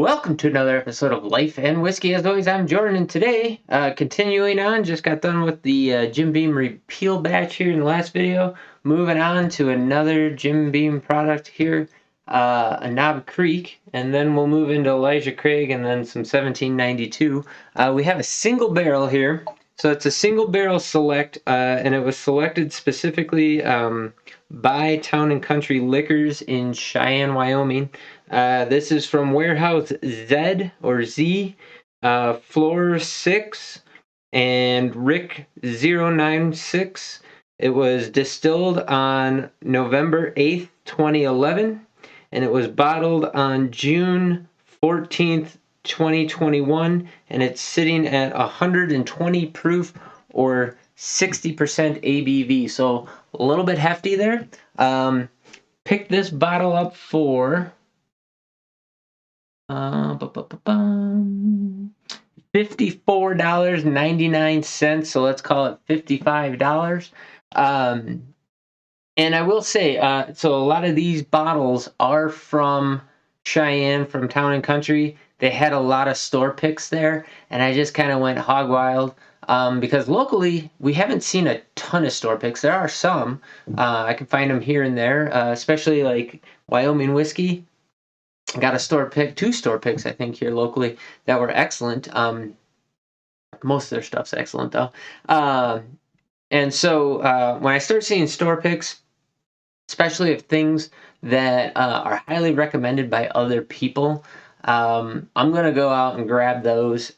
Welcome to another episode of Life and Whiskey. As always, I'm Jordan, and today, continuing on, just got done with the Jim Beam repeal batch here in the last video. Moving on to another Jim Beam product here, a Knob Creek, and then we'll move into Elijah Craig and then some 1792. We have a single barrel here, so it's a single barrel select, and it was selected specifically by Town and Country Liquors in Cheyenne, Wyoming. This is from Warehouse Z or Z, Floor 6, and Rick 096. It was distilled on November 8th, 2011, and it was bottled on June 14th, 2021, and it's sitting at 120 proof or 60% ABV, so a little bit hefty there. Picked this bottle up for $54.99, so let's call it $55. And I will say, so a lot of these bottles are from Cheyenne, from Town and Country. They had a lot of store picks there, and I just kind of went hog wild. Because locally, we haven't seen a ton of store picks. There are some. I can find them here and there, especially like Wyoming Whiskey. Got a store pick, 2 store picks, I think, here locally that were excellent. Most of their stuff's excellent, though. And so when I start seeing store picks, especially of things that are highly recommended by other people, I'm going to go out and grab those.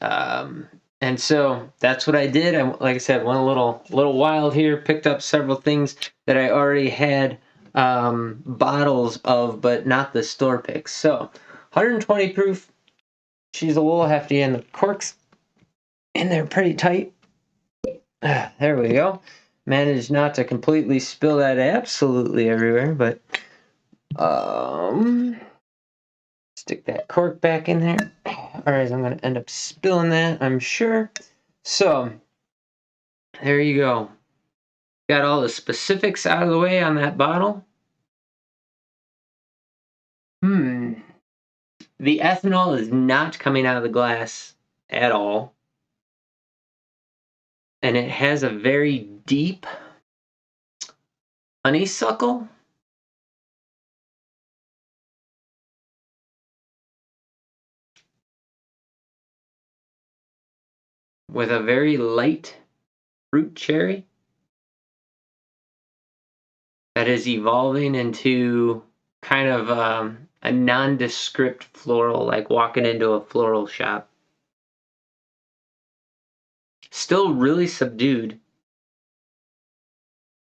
And so that's what I did. Like I said, went a little wild here, picked up several things that I already had bottles of, but not the store picks. So 120 proof. She's a little hefty, and the cork's in there pretty tight. There we go. Managed not to completely spill that absolutely everywhere, but stick that cork back in there. Otherwise, I'm going to end up spilling that, I'm sure. So there you go. Got all the specifics out of the way on that bottle. The ethanol is not coming out of the glass at all. And it has a very deep honeysuckle. With a very light fruit cherry that is evolving into kind of a nondescript floral, like walking into a floral shop. Still really subdued.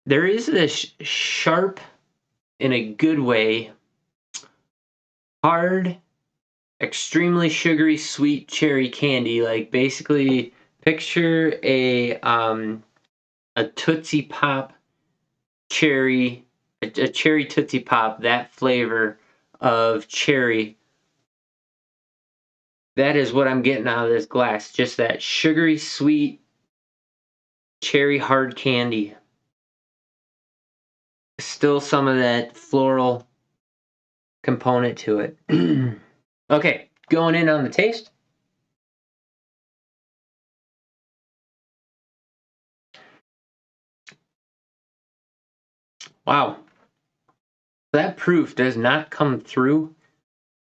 There is this sharp, in a good way, hard, extremely sugary sweet cherry candy. Like basically picture a Tootsie Pop cherry, a cherry Tootsie Pop, that flavor of cherry. That is what I'm getting out of this glass. Just that sugary sweet cherry hard candy. Still some of that floral component to it. Okay, going in on the taste. Wow. That proof does not come through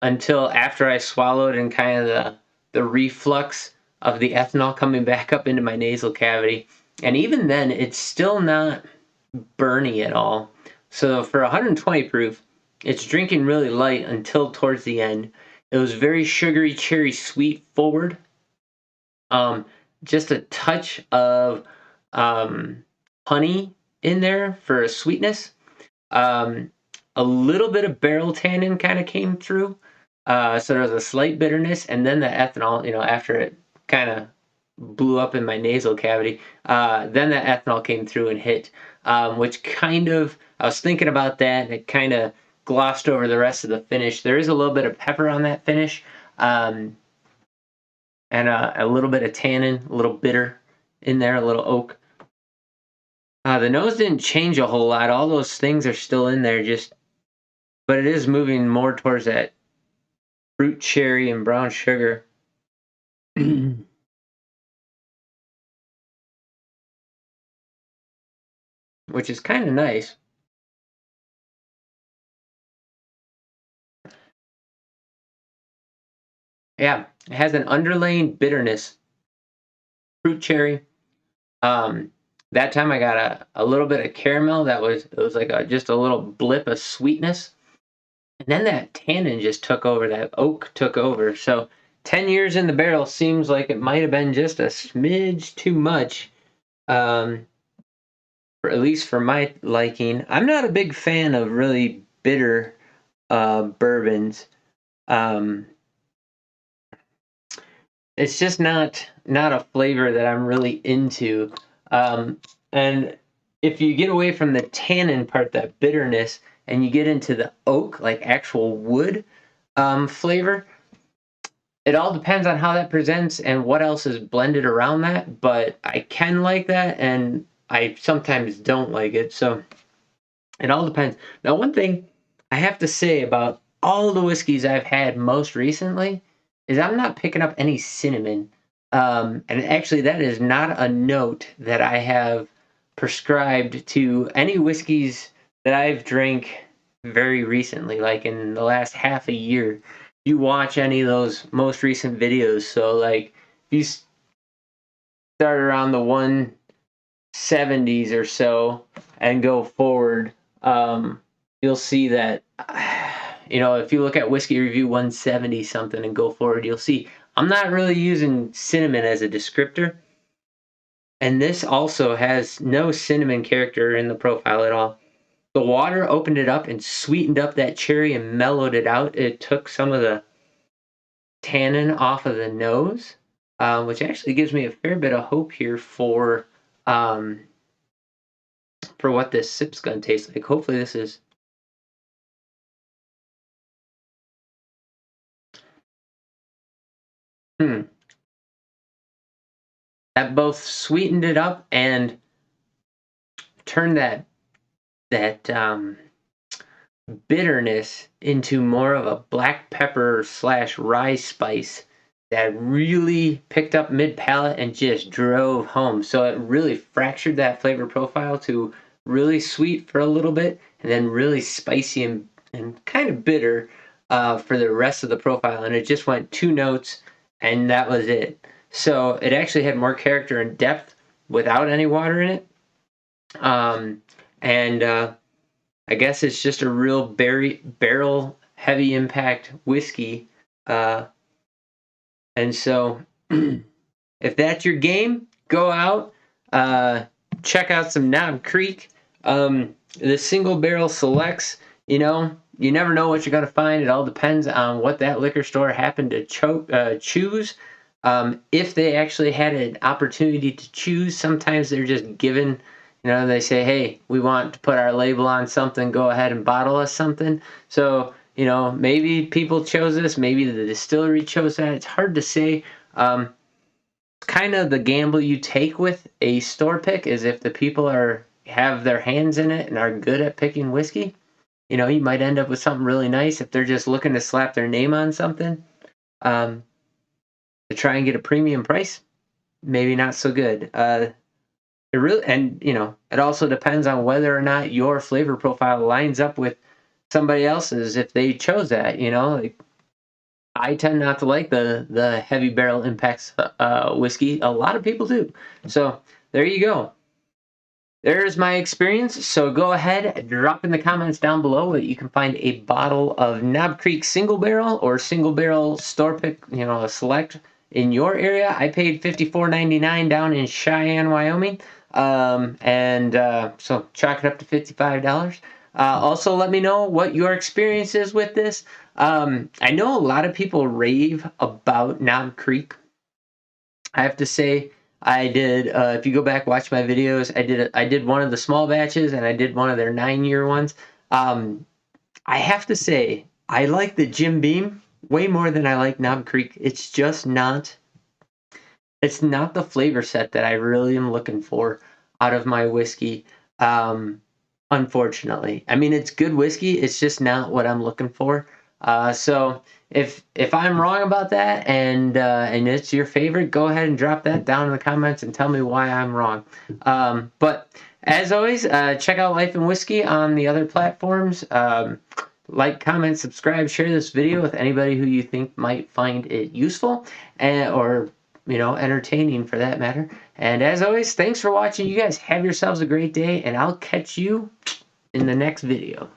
until after I swallowed and kind of the reflux of the ethanol coming back up into my nasal cavity. And even then, it's still not burny at all. So for 120 proof, it's drinking really light until towards the end. It was very sugary, cherry sweet forward. Just a touch of honey in there for a sweetness. A little bit of barrel tannin kind of came through. So there was a slight bitterness, and then the ethanol, after it kind of blew up in my nasal cavity, then the ethanol came through and hit, which kind of, I was thinking about that, and it kind of glossed over the rest of the finish. There is a little bit of pepper on that finish, and a little bit of tannin, a little bitter in there, a little oak. The nose didn't change a whole lot. All those things are still in there, but it is moving more towards that fruit cherry and brown sugar. Which is kind of nice. Yeah, it has an underlying bitterness, fruit cherry. Um, that time I got a little bit of caramel. It was like just a little blip of sweetness, and then that tannin just took over. That oak took over. So 10 years in the barrel seems like it might have been just a smidge too much. Um, for, at least for my liking. I'm not a big fan of really bitter bourbons. Um, it's just not a flavor that I'm really into. Um, and if you get away from the tannin part, that bitterness, and you get into the oak, like actual wood flavor, it all depends on how that presents and what else is blended around that. But I can like that, and I sometimes don't like it. So it all depends. Now, one thing I have to say about all the whiskeys I've had most recently is I'm not picking up any cinnamon. And actually, that is not a note that I have prescribed to any whiskeys that I've drank very recently, like in the last half a year. You watch any of those most recent videos, so like if you start around the 170s or so and go forward, you'll see that, if you look at Whiskey Review 170 something and go forward, you'll see I'm not really using cinnamon as a descriptor. And this also has no cinnamon character in the profile at all. The water opened it up and sweetened up that cherry and mellowed it out. It took some of the tannin off of the nose, which actually gives me a fair bit of hope here um, for what this sip's gonna taste like. Hopefully, this is. Hmm. That both sweetened it up and turned that bitterness into more of a black pepper slash rye spice that really picked up mid palate and just drove home. So it really fractured that flavor profile to really sweet for a little bit and then really spicy and kind of bitter for the rest of the profile. And it just went two notes and that was it. So it actually had more character and depth without any water in it. Um, and I guess it's just a real barrel heavy impact whiskey. Uh, and so if that's your game, go out, uh, check out some Knob Creek. The single barrel selects, you never know what you're going to find. It all depends on what that liquor store happened to choose. If they actually had an opportunity to choose, sometimes they're just given, they say, hey, we want to put our label on something, go ahead and bottle us something. So, maybe people chose this, maybe the distillery chose that. It's hard to say. Kind of the gamble you take with a store pick is if the people have their hands in it and are good at picking whiskey, you might end up with something really nice. If they're just looking to slap their name on something, um, to try and get a premium price, maybe not so good. It really, and it also depends on whether or not your flavor profile lines up with somebody else's if they chose that. Like I tend not to like the heavy barrel impacts whiskey. A lot of people do. So there you go. There's my experience. So go ahead, drop in the comments down below that you can find a bottle of Knob Creek single barrel or single barrel store pick, a select in your area. I paid $54.99 down in Cheyenne, Wyoming. So chalk it up to $55. Also, let me know what your experience is with this. I know a lot of people rave about Knob Creek. I have to say, I did. If you go back watch my videos, I did one of the small batches and I did one of their 9-year ones. I have to say, I like the Jim Beam way more than I like Knob Creek. It's just not. It's not the flavor set that I really am looking for out of my whiskey. Unfortunately, I mean it's good whiskey. It's just not what I'm looking for. So if I'm wrong about that and it's your favorite, go ahead and drop that down in the comments and tell me why I'm wrong. But as always, check out Life and Whiskey on the other platforms. Like, comment, subscribe, share this video with anybody who you think might find it useful or entertaining for that matter. And as always, thanks for watching. You guys have yourselves a great day, and I'll catch you in the next video.